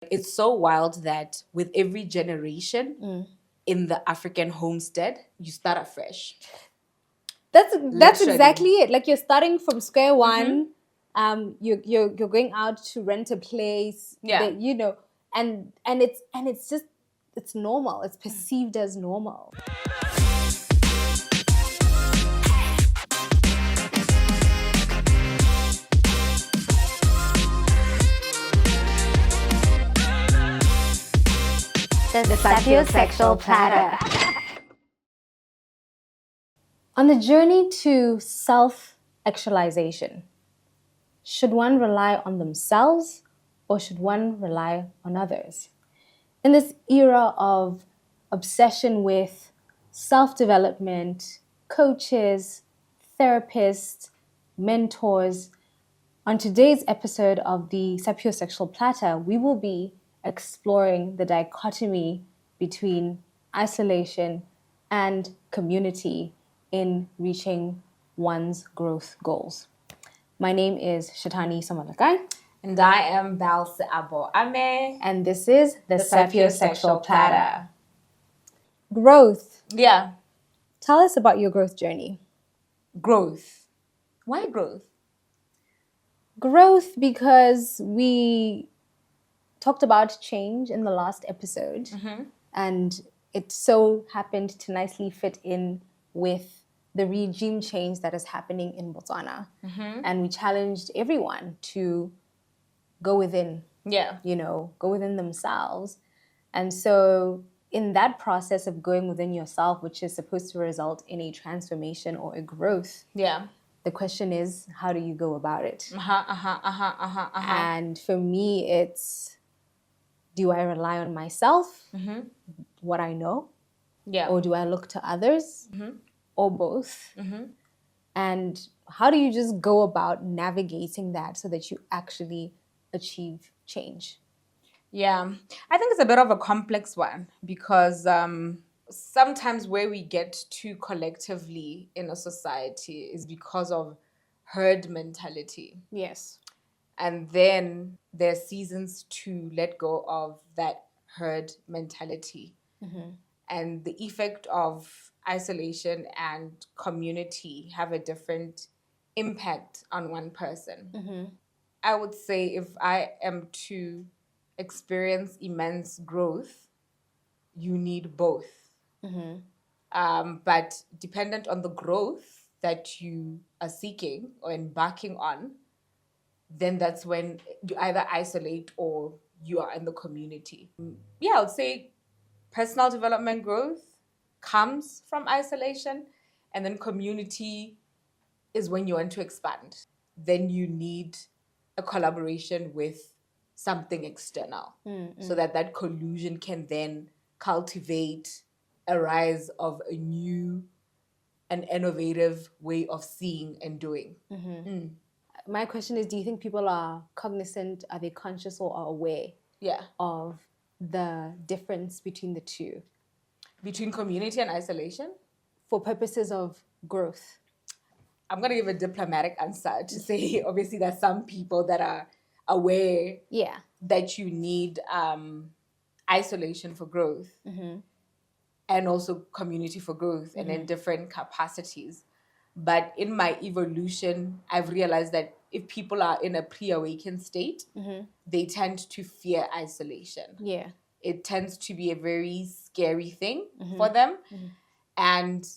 It's so wild that with every generation in the African homestead, you start afresh. That's Literally. exactly it. Like you're starting from square one. You're going out to rent a place. Yeah. And it's just it's normal. It's perceived as normal. The sapiosexual platter. On the journey to self-actualization, should one rely on themselves or should one rely on others? In this era of obsession with self-development, coaches, therapists, mentors, on today's episode of the Sapiosexual Platter, we will be exploring the dichotomy between isolation and community in reaching one's growth goals. My name is Shatani Samalakai. And I am Balse Abo Ame. And this is the Sapiosexual Platter. Growth. Yeah. Tell us about your growth journey. Growth. Why growth? Growth because we talked about change in the last episode. And it so happened to nicely fit in with the regime change that is happening in Botswana. And we challenged everyone to go within. Yeah. Go within themselves. And so in that process of going within yourself, which is supposed to result in a transformation or a growth, the question is, how do you go about it? And for me, it's, do I rely on myself, what I know? Yeah. Or do I look to others? Or both? And how do you just go about navigating that so that you actually achieve change? Yeah, I think it's a bit of a complex one because sometimes where we get to collectively in a society is because of herd mentality. Yes. And then there's seasons to let go of that herd mentality. And the effect of isolation and community have a different impact on one person. I would say if I am to experience immense growth, you need both. But dependent on the growth that you are seeking or embarking on, then that's when you either isolate or you are in the community. Yeah, I would say personal development growth comes from isolation, and then community is when you want to expand. Then you need a collaboration with something external so that collusion can then cultivate a rise of a new and innovative way of seeing and doing. My question is, do you think people are cognizant, are they conscious or are aware of the difference between the two? Between community and isolation? For purposes of growth. I'm going to give a diplomatic answer to say, obviously, there's some people that are aware that you need isolation for growth and also community for growth and in different capacities. But in my evolution, I've realized that if people are in a pre-awakened state, they tend to fear isolation. Yeah. It tends to be a very scary thing for them. And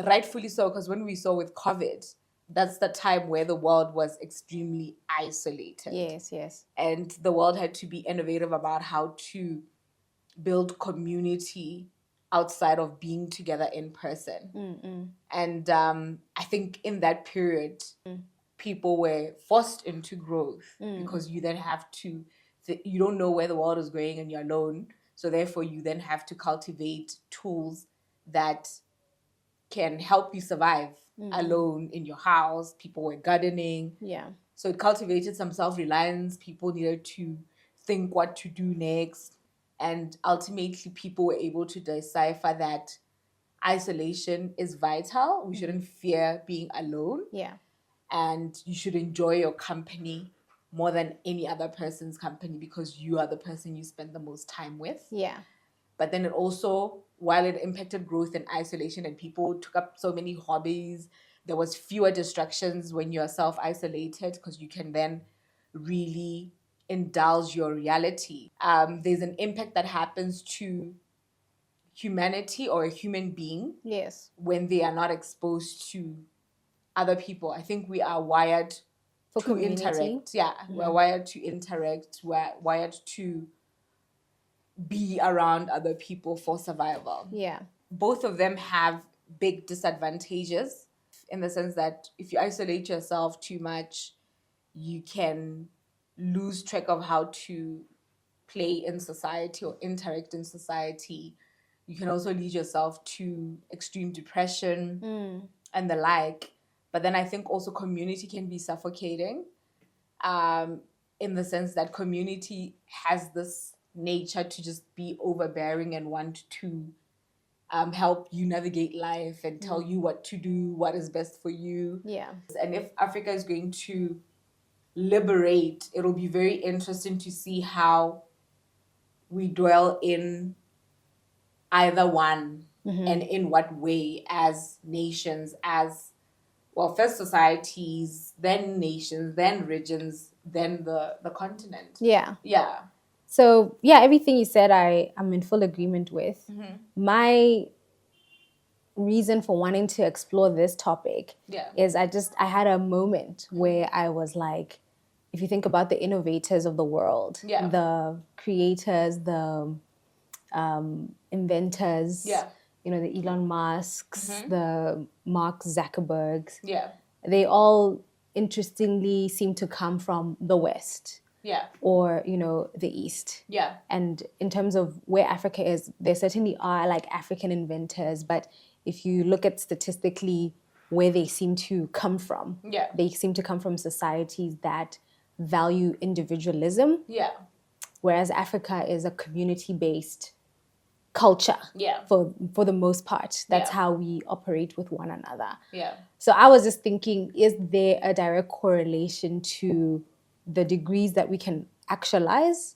rightfully so, because when we saw with COVID, that's the time where the world was extremely isolated. Yes. And the world had to be innovative about how to build community outside of being together in person. And I think in that period, people were forced into growth because you then have to, you don't know where the world is going and you're alone. So therefore, you then have to cultivate tools that can help you survive alone in your house. People were gardening. Yeah. So it cultivated some self-reliance. People needed to think what to do next. And ultimately, people were able to decipher that isolation is vital. We shouldn't fear being alone. Yeah. And you should enjoy your company more than any other person's company because you are the person you spend the most time with. Yeah. But then it also, while it impacted growth and isolation and people took up so many hobbies, there was fewer distractions when you're self-isolated because you can then really indulge your reality. There's an impact that happens to humanity or a human being Yes. when they are not exposed to other people. I think we are wired For to community. interact. Yeah, we're wired to interact. We're wired to be around other people for survival. Yeah. Both of them have big disadvantages in the sense that if you isolate yourself too much, you can lose track of how to play in society or interact in society. You can also lead yourself to extreme depression and the like. But then I think also community can be suffocating, in the sense that community has this nature to just be overbearing and want to help you navigate life and tell you what to do, what is best for you. Yeah. And if Africa is going to liberate, it'll be very interesting to see how we dwell in either one and in what way as nations, as well, first societies, then nations, then regions, then the continent. Yeah. Yeah. So yeah, everything you said, I'm in full agreement with. My reason for wanting to explore this topic is I had a moment where I was like, if you think about the innovators of the world, the creators, the inventors, you know, the Elon Musks, the Mark Zuckerbergs, they all interestingly seem to come from the West. Or, you know, the East. And in terms of where Africa is, there certainly are like African inventors, but if you look at statistically where they seem to come from, they seem to come from societies that value individualism. Whereas Africa is a community-based culture for the most part. That's how we operate with one another. So I was just thinking, is there a direct correlation to the degrees that we can actualize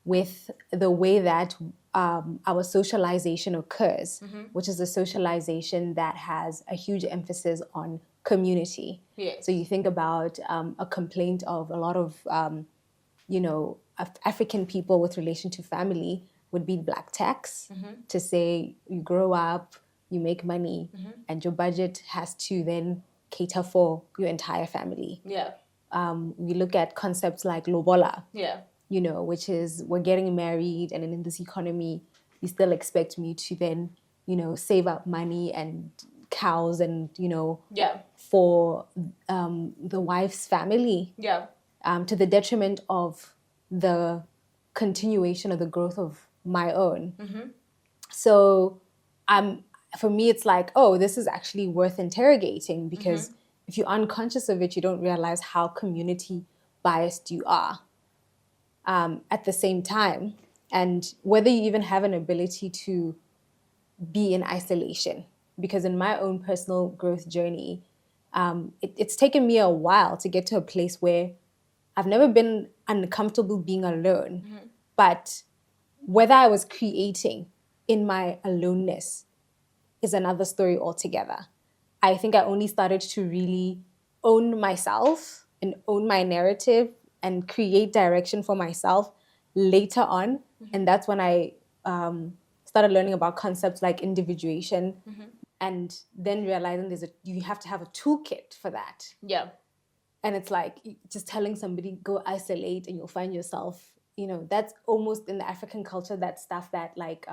with the way that our socialization occurs, which is a socialization that has a huge emphasis on community. So you think about a complaint of a lot of, you know, African people with relation to family would be black tax, to say you grow up, you make money, and your budget has to then cater for your entire family. We look at concepts like lobola, you know, which is we're getting married, and in this economy, you still expect me to then, you know, save up money and cows and, you know, for the wife's family, to the detriment of the continuation of the growth of my own. So for me, it's like, oh, this is actually worth interrogating, because if you're unconscious of it, you don't realize how community biased you are at the same time. And whether you even have an ability to be in isolation. Because in my own personal growth journey, it's taken me a while to get to a place where I've never been uncomfortable being alone. But whether I was creating in my aloneness is another story altogether. I think I only started to really own myself and own my narrative and create direction for myself later on. And that's when I started learning about concepts like individuation, and then realizing you have to have a toolkit for that. And it's like just telling somebody, go isolate and you'll find yourself, you know, that's almost in the African culture, that stuff that like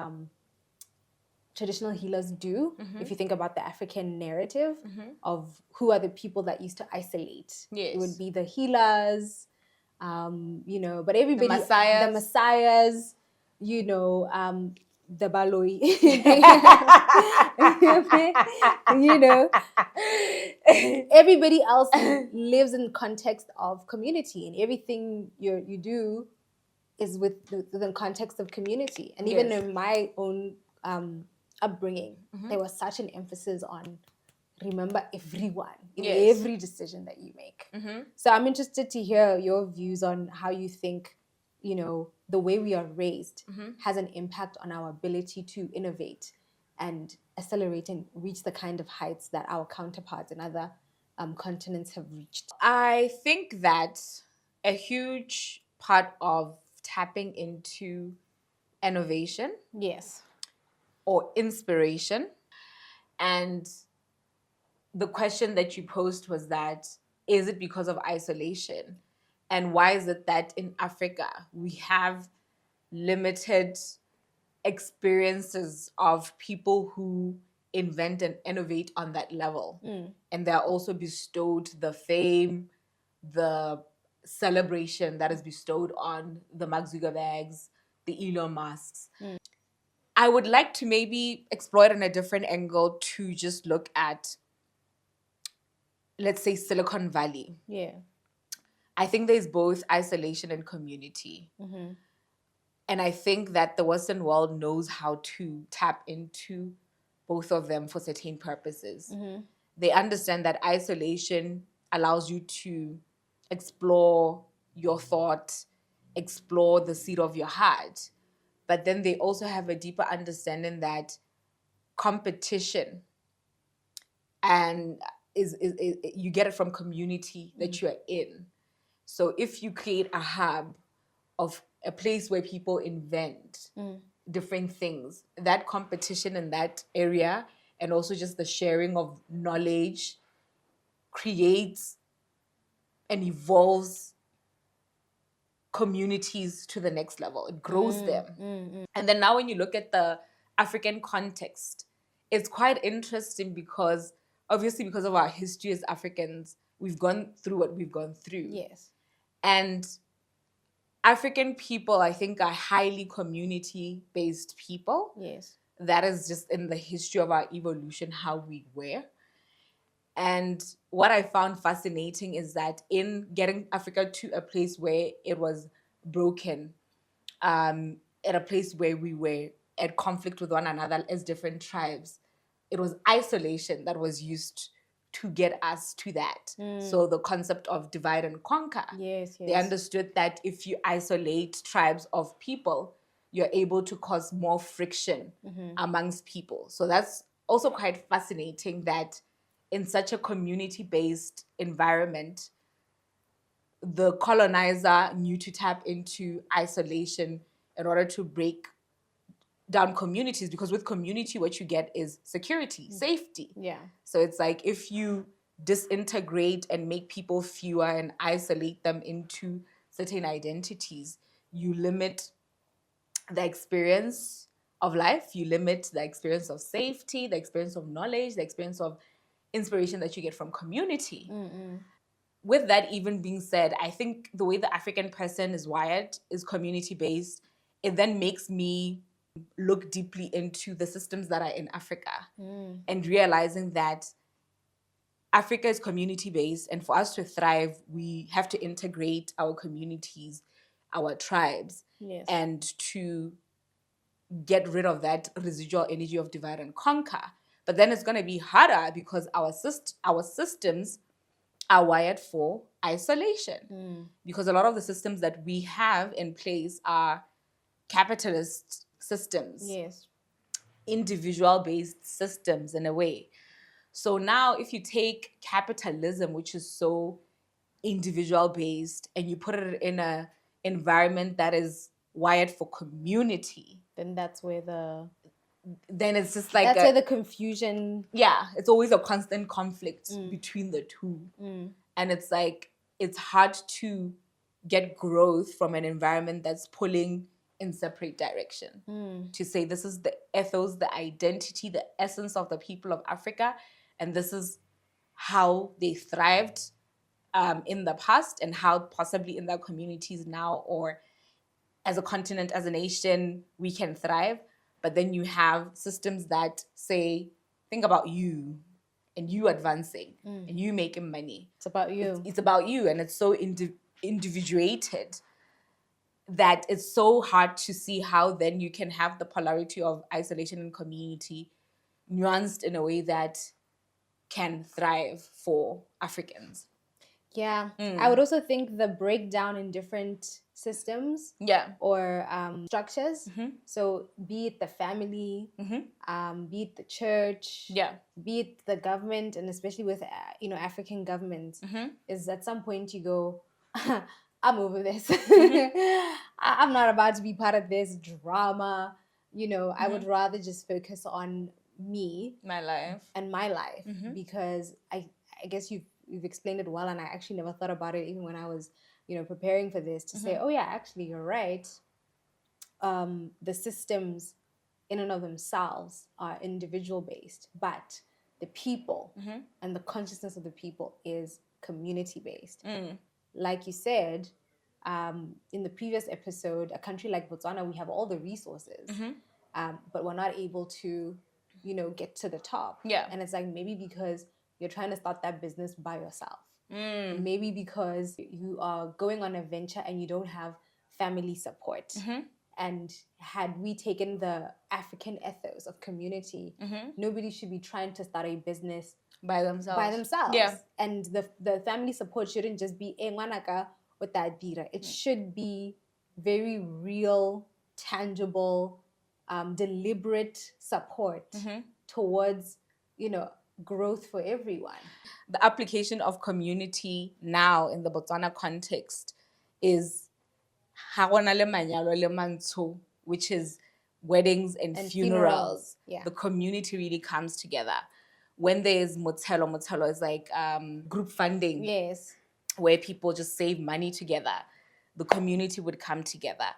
traditional healers do. If you think about the African narrative of who are the people that used to isolate. It would be the healers, you know, but everybody, the messiahs, you know, the baloi, you know, everybody else lives in the context of community, and everything you do is within context of community. And even in my own upbringing, there was such an emphasis on remember everyone in Yes. every decision that you make. So I'm interested to hear your views on how you think, the way we are raised has an impact on our ability to innovate and accelerate and reach the kind of heights that our counterparts in other continents have reached. I think that a huge part of tapping into innovation Yes. or inspiration, and the question that you posed was that, is it because of isolation? And why is it that in Africa we have limited experiences of people who invent and innovate on that level? And they're also bestowed the fame, the celebration that is bestowed on the Mark Zuckerbergs, the Elon Musks. I would like to maybe explore it in a different angle to just look at, let's say, Silicon Valley. Yeah. I think there's both isolation and community. And I think that the Western world knows how to tap into both of them for certain purposes. They understand that isolation allows you to explore your thought, explore the seat of your heart. But then they also have a deeper understanding that competition and is you get it from community that you're in. So if you create a hub of a place where people invent different things, that competition in that area and also just the sharing of knowledge creates and evolves communities to the next level. It grows them. And then now when you look at the African context, it's quite interesting because obviously because of our history as Africans, we've gone through what we've gone through. Yes. And African people, I think, are highly community-based people. Yes. That is just in the history of our evolution, how we were. And what I found fascinating is that in getting Africa to a place where it was broken, at a place where we were at conflict with one another as different tribes, it was isolation that was used to get us to that. So the concept of divide and conquer. Yes, They understood that if you isolate tribes of people, you're able to cause more friction amongst people. So that's also quite fascinating that in such a community-based environment, the colonizer knew to tap into isolation in order to break down communities, because with community, what you get is security, safety. Yeah. So it's like if you disintegrate and make people fewer and isolate them into certain identities, you limit the experience of life, you limit the experience of safety, the experience of knowledge, the experience of inspiration that you get from community. With that even being said, I think the way the African person is wired is community-based. It then makes me look deeply into the systems that are in Africa and realizing that Africa is community-based, and for us to thrive, we have to integrate our communities, our tribes, Yes. and to get rid of that residual energy of divide and conquer. But then it's going to be harder because our systems are wired for isolation. Because a lot of the systems that we have in place are capitalist systems. Yes. Individual-based systems in a way. So now if you take capitalism, which is so individual-based, and you put it in an environment that is wired for community, Then that's where it's just like where the confusion. Yeah, it's always a constant conflict between the two. And it's like, it's hard to get growth from an environment that's pulling in separate direction. To say this is the ethos, the identity, the essence of the people of Africa, and this is how they thrived in the past, and how possibly in their communities now, or as a continent, as a nation, we can thrive. But then you have systems that say, think about you and you advancing and you making money. It's about you. It's about you, and it's so individuated that it's so hard to see how then you can have the polarity of isolation and community nuanced in a way that can thrive for Africans. Yeah. I would also think the breakdown in different systems or structures. So be it the family, be it the church, be it the government, and especially with African governments, is at some point you go, I'm over this. I'm not about to be part of this drama. I would rather just focus on me, my life, because I guess you've explained it well, and I actually never thought about it even when I was preparing for this to say, oh yeah, actually you're right. The systems in and of themselves are individual based, but the people and the consciousness of the people is community based. Like you said, in the previous episode, a country like Botswana, we have all the resources, but we're not able to get to the top. And it's like, maybe because you're trying to start that business by yourself. Maybe because you are going on a venture and you don't have family support. And had we taken the African ethos of community, nobody should be trying to start a business by themselves. Yeah. And the family support shouldn't just be ngwanaka with that dira. It should be very real, tangible, deliberate support towards growth for everyone. The application of community now in the Botswana context is which is weddings and funerals. Yeah. The community really comes together. When there's motelo is like group funding. Yes. Where people just save money together. The community would come together.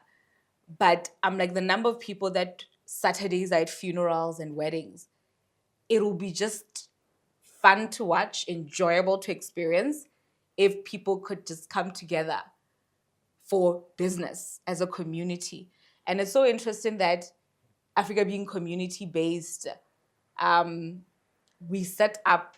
But I'm like, the number of people that Saturdays are at funerals and weddings, it'll be just fun to watch, enjoyable to experience, if people could just come together for business as a community. And it's so interesting that Africa being community-based, we set up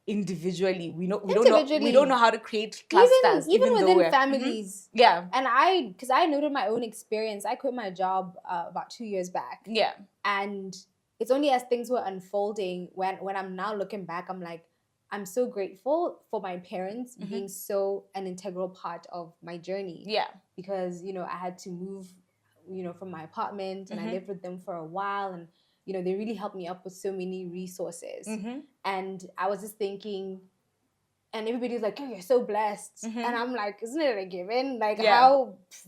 individually. We don't know how to create clusters. Even within families. Yeah. And because I noted my own experience, I quit my job about 2 years back. Yeah. And it's only as things were unfolding when I'm now looking back, I'm like, I'm so grateful for my parents being so an integral part of my journey. Yeah. Because, I had to move, from my apartment, and I lived with them for a while, and, they really helped me up with so many resources. And I was just thinking, and everybody's like, oh, you're so blessed. And I'm like, isn't it a given? Like,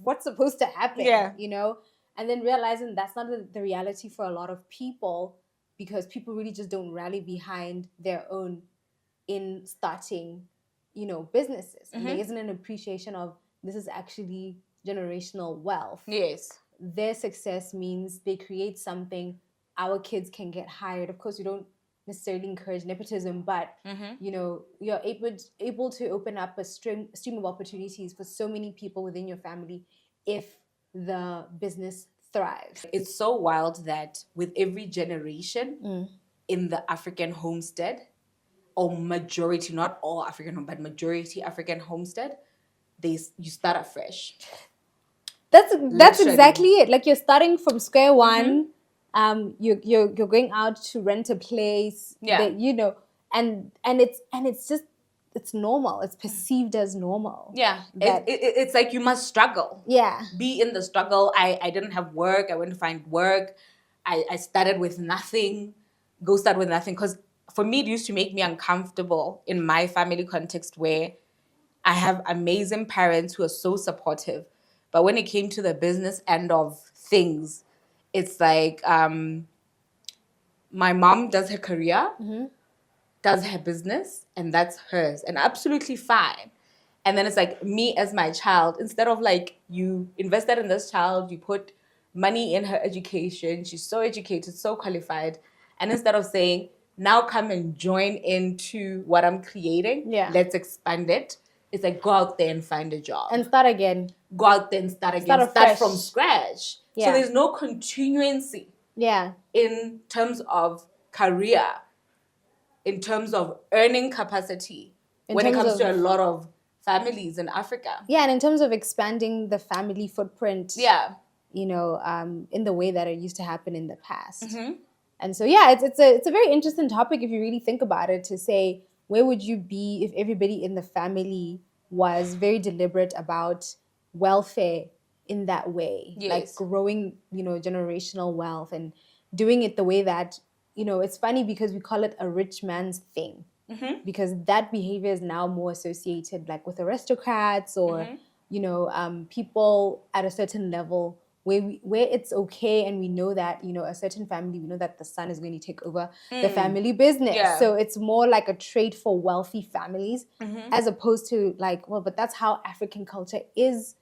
what's supposed to happen? Yeah. And then realizing that's not the reality for a lot of people, because people really just don't rally behind their own in starting, businesses. And there isn't an appreciation of, this is actually generational wealth. Yes. Their success means they create something, our kids can get hired. Of course, we don't necessarily encourage nepotism, but, you're able to open up a stream of opportunities for so many people within your family if the business thrives. It's so wild that with every generation in the African homestead, or majority, not all African, but majority African homestead, you start afresh. That's exactly it. Like, you're starting from square one. You're going out to rent a place. Yeah. And it's just, it's normal. It's perceived as normal. Yeah. It's like you must struggle. Yeah. Be in the struggle. I didn't have work. I went to find work. I started with nothing. Go start with nothing. Because for me, it used to make me uncomfortable in my family context, where I have amazing parents who are so supportive. But when it came to the business end of things, it's like my mom does her career, does her business, and that's hers, and absolutely fine. And then it's like, me as my child, instead of like, you invested in this child, you put money in her education, she's so educated, so qualified, and instead of saying, now come and join into what I'm creating, let's expand it, it's like, go out there and find a job. And start again. Go out there and start again. Start from scratch. Yeah. So there's no continuancy. Yeah. In terms of career, in terms of earning capacity, when it comes to a lot of families in Africa. Yeah, and in terms of expanding the family footprint. Yeah. In the way that it used to happen in the past. And so, yeah, it's a very interesting topic if you really think about it, to say, where would you be if everybody in the family was very deliberate about welfare in that way, like Yes. growing, generational wealth, and doing it the way that, it's funny because we call it a rich man's thing, because that behavior is now more associated like with aristocrats or people at a certain level where it's okay, and we know that a certain family, we know that the son is going to take over the family business. Yeah. So it's more like a trait for wealthy families, as opposed to like, well, but that's how African culture is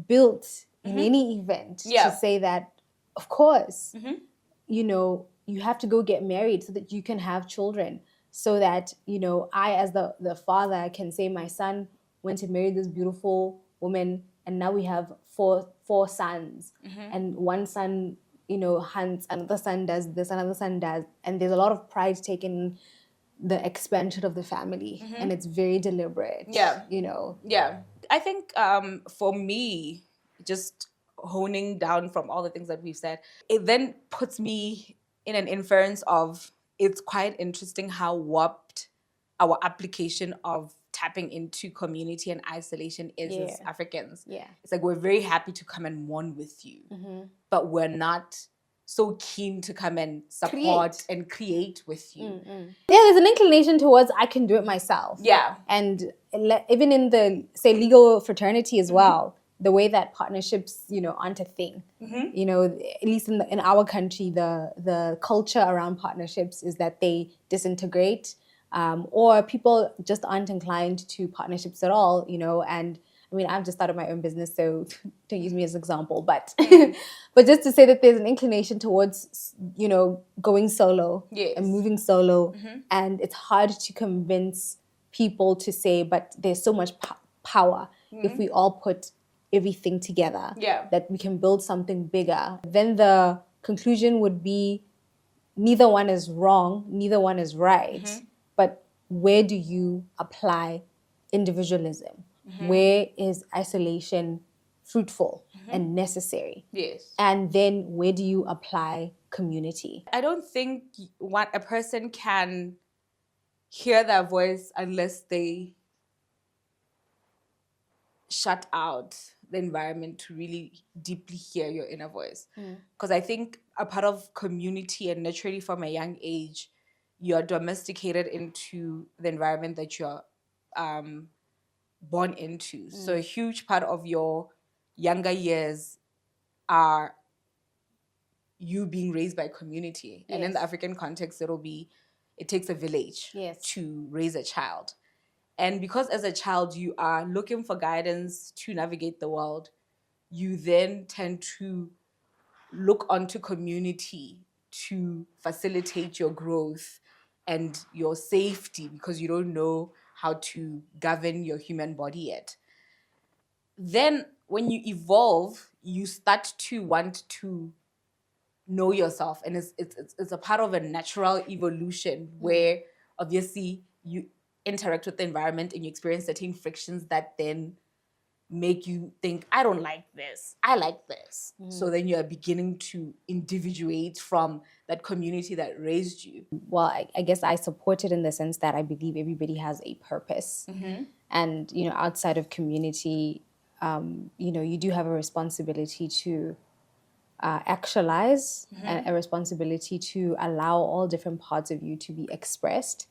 built in any event, Yeah. to say that, of course, you have to go get married so that you can have children, so that I, as the father, can say my son went to marry this beautiful woman, and now we have four sons, and one son hunts, another son does this, another son does, and there's a lot of pride taken in the expansion of the family, and it's very deliberate. Yeah. Yeah. I think for me, just honing down from all the things that we've said, it then puts me in an inference of, it's quite interesting how warped our application of tapping into community and isolation is as Yeah. Africans. Yeah. It's like, we're very happy to come and mourn with you, but we're not so keen to come and support and create with you. Yeah, there's an inclination towards I can do it myself. Yeah. And even in the, say, legal fraternity as well, the way that partnerships, aren't a thing. At least in our country, the culture around partnerships is that they disintegrate, or people just aren't inclined to partnerships at all, and I mean, I've just started my own business, so don't use me as an example. But but just to say that there's an inclination towards, going solo and moving solo. And it's hard to convince people to say, but there's so much power if we all put everything together, that we can build something bigger. Then the conclusion would be, neither one is wrong, neither one is right. But where do you apply individualism? Where is isolation fruitful and necessary? Yes. And then where do you apply community? I don't think a person can hear their voice unless they shut out the environment to really deeply hear your inner voice. Because I think a part of community, and naturally from a young age, you're domesticated into the environment that you're born into. So a huge part of your younger years are you being raised by community. And in the African context, it takes a village to raise a child. And because as a child, you are looking for guidance to navigate the world, you then tend to look onto community to facilitate your growth and your safety, because you don't know how to govern your human body yet. Then when you evolve, you start to want to know yourself, and it's a part of a natural evolution where obviously you interact with the environment and you experience certain frictions that then make you think, I don't like this, I like this. So then you're beginning to individuate from that community that raised you. Well, I guess I support it in the sense that I believe everybody has a purpose. And, outside of community, you do have a responsibility to actualize, and a responsibility to allow all different parts of you to be expressed.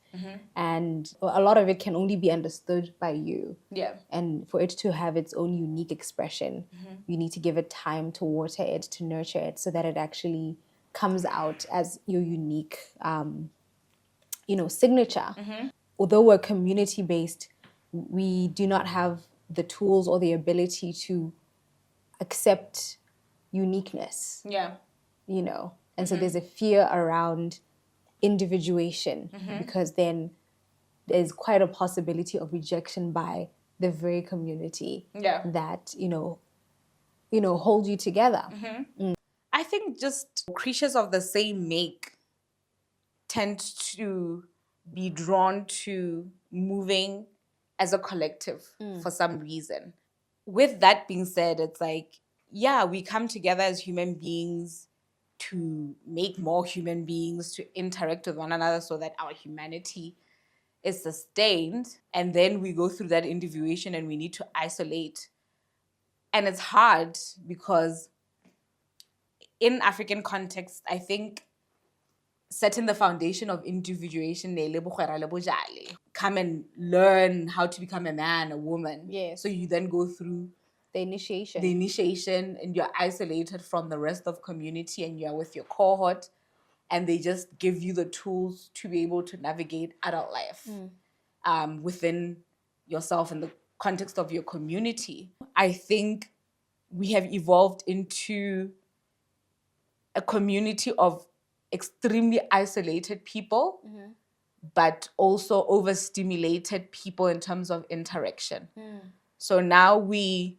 And a lot of it can only be understood by you. Yeah. And for it to have its own unique expression, you need to give it time to water it, to nurture it, so that it actually comes out as your unique, signature. Although we're community-based, we do not have the tools or the ability to accept uniqueness. Yeah. And so there's a fear around individuation, because then there's quite a possibility of rejection by the very community that hold you together. I think just creatures of the same make tend to be drawn to moving as a collective for some reason. With that being said, it's like, yeah, we come together as human beings to make more human beings to interact with one another so that our humanity is sustained. And then we go through that individuation and we need to isolate. And it's hard because in African context, I think setting the foundation of individuation, come and learn how to become a man, a woman. Yes. So you then go through The initiation. the initiation and you're isolated from the rest of community and you're with your cohort and they just give you the tools to be able to navigate adult life within yourself in the context of your community. I think we have evolved into a community of extremely isolated people, but also overstimulated people in terms of interaction. So now we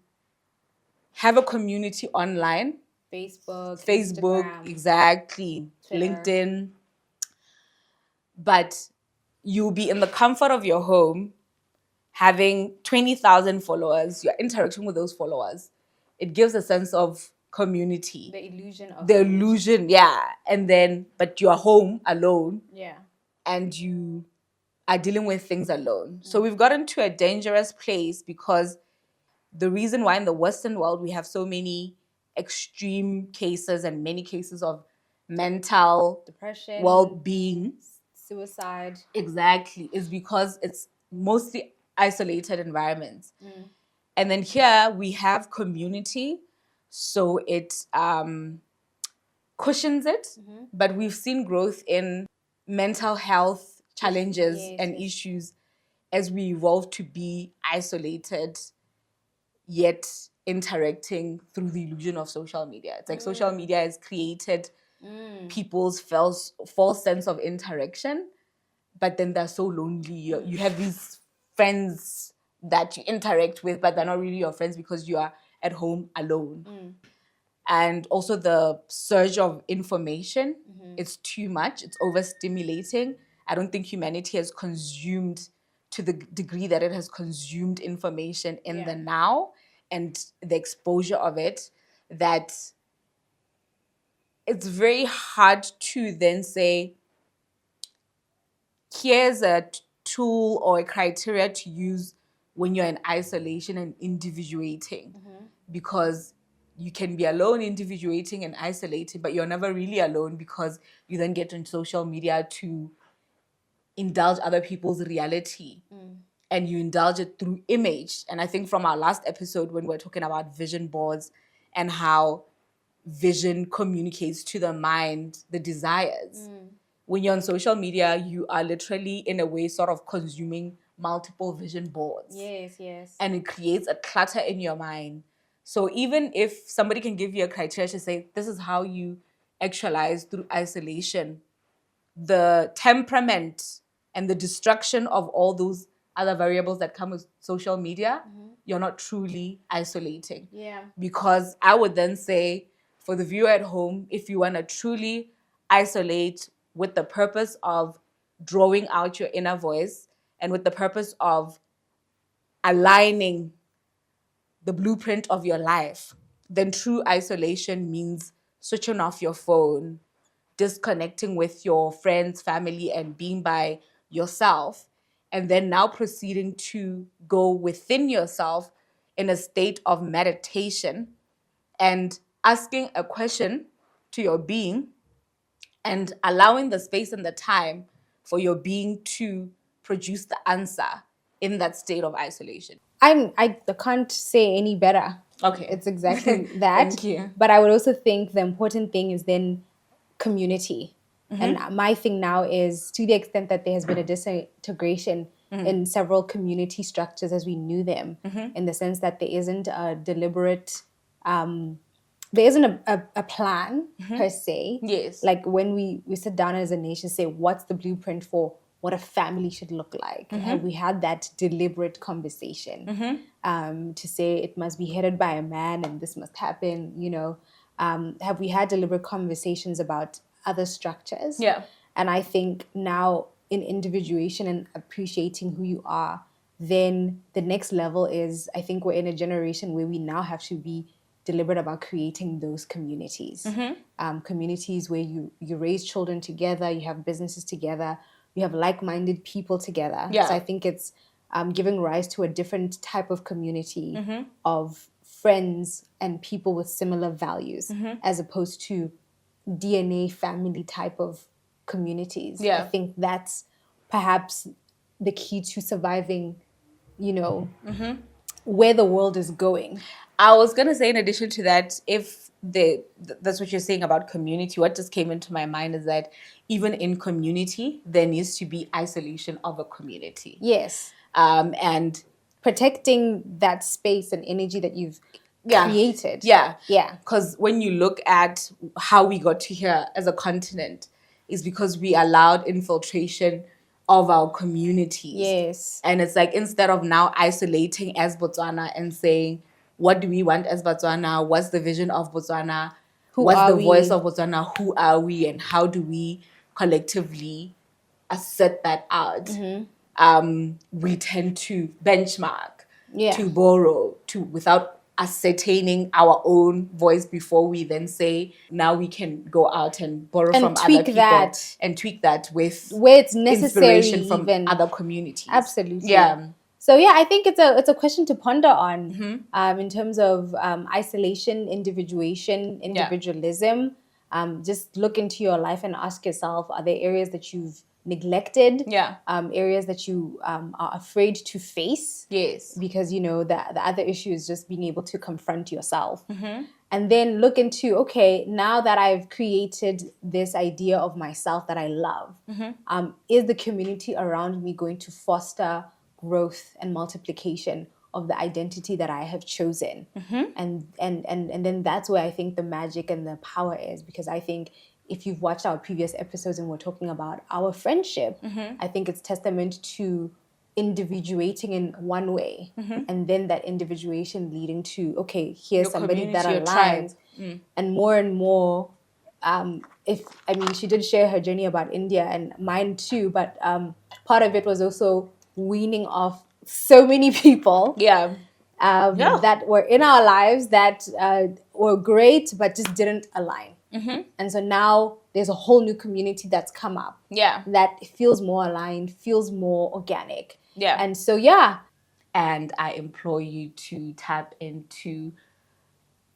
have a community online. Facebook, Instagram, exactly. Twitter. LinkedIn. But you'll be in the comfort of your home, having 20,000 followers, you're interacting with those followers. It gives a sense of community. The illusion of the illusion, yeah. And then, but you're home alone. Yeah. And you are dealing with things alone. So we've gotten to a dangerous place because the reason why in the Western world we have so many extreme cases and many cases of mental depression, well-being, suicide, exactly, is because it's mostly isolated environments. And then here we have community, so it cushions it, but we've seen growth in mental health challenges and issues as we evolve to be isolated yet interacting through the illusion of social media. It's like social media has created people's false sense of interaction, but then they're so lonely. You have these friends that you interact with, but they're not really your friends because you are at home alone. And also the surge of information, it's too much, it's overstimulating. I don't think humanity has consumed to the degree that it has consumed information in the now and the exposure of it, that it's very hard to then say, here's a tool or a criteria to use when you're in isolation and individuating. Because you can be alone, individuating and isolating, but you're never really alone because you then get on social media to indulge other people's reality. And you indulge it through image. And I think from our last episode when we're talking about vision boards and how vision communicates to the mind the desires. When you're on social media, you are literally in a way sort of consuming multiple vision boards. Yes. And it creates a clutter in your mind. So even if somebody can give you a criteria to say, this is how you actualize through isolation, the temperament and the destruction of all those other variables that come with social media, you're not truly isolating. Because I would then say, for the viewer at home, if you want to truly isolate with the purpose of drawing out your inner voice and with the purpose of aligning the blueprint of your life, then true isolation means switching off your phone, disconnecting with your friends, family, and being by yourself, and then now proceeding to go within yourself in a state of meditation and asking a question to your being and allowing the space and the time for your being to produce the answer in that state of isolation. I can't say any better. Okay. It's exactly that. Thank you. But I would also think the important thing is then community. And my thing now is, to the extent that there has been a disintegration in several community structures as we knew them, in the sense that there isn't a deliberate, there isn't a plan per se. Yes. Like when we sit down as a nation, say, what's the blueprint for what a family should look like? And we had that deliberate conversation to say it must be headed by a man and this must happen, have we had deliberate conversations about other structures? And I think now in individuation and appreciating who you are, then the next level is, I think we're in a generation where we now have to be deliberate about creating those communities. Communities where you raise children together, you have businesses together, you have like-minded people together. Yeah. So I think it's giving rise to a different type of community of friends and people with similar values, as opposed to DNA family type of communities. Yeah. I think that's perhaps the key to surviving, where the world is going. I was going to say, in addition to that, if that's what you're saying about community, what just came into my mind is that even in community, there needs to be isolation of a community. Yes. And protecting that space and energy that you've created. Yeah. Yeah. Because when you look at how we got to here as a continent, is because we allowed infiltration of our communities. Yes. And it's like, instead of now isolating as Botswana and saying, what do we want as Botswana? What's the vision of Botswana? What's the voice of Botswana? Who are we? And how do we collectively assert that out? We tend to benchmark, to borrow, without ascertaining our own voice before we then say, now we can go out and borrow from other people and tweak that with where it's necessary, inspiration from other communities. Absolutely. Yeah. So yeah, I think it's a question to ponder on in terms of isolation, individualism. Just look into your life and ask yourself, are there areas that you've neglected? Yeah. Areas that you are afraid to face? Yes. Because, the other issue is just being able to confront yourself. And then look into, okay, now that I've created this idea of myself that I love, is the community around me going to foster growth and multiplication of the identity that I have chosen? And then that's where I think the magic and the power is, because I think if you've watched our previous episodes and we're talking about our friendship, I think it's testament to individuating in one way, and then that individuation leading to, okay, here's somebody that aligns, and more. She did share her journey about India and mine too, but part of it was also weaning off so many people that were in our lives that were great but just didn't align. And so now there's a whole new community that's come up that feels more aligned, feels more organic. And so and I implore you to tap into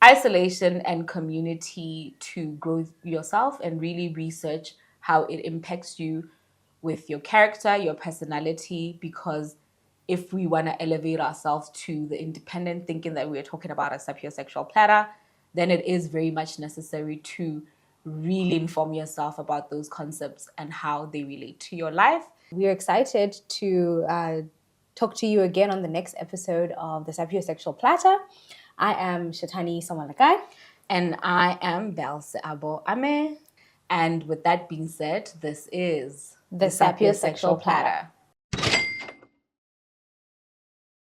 isolation and community to grow yourself and really research how it impacts you with your character, your personality, because if we want to elevate ourselves to the independent thinking that we're talking about as sapiosexual platter, then it is very much necessary to really inform yourself about those concepts and how they relate to your life. We're excited to talk to you again on the next episode of the Sapiosexual Platter. I am Shatani Samalakai. And I am Belse Abo Ame. And with that being said, this is the Sapiosexual Platter.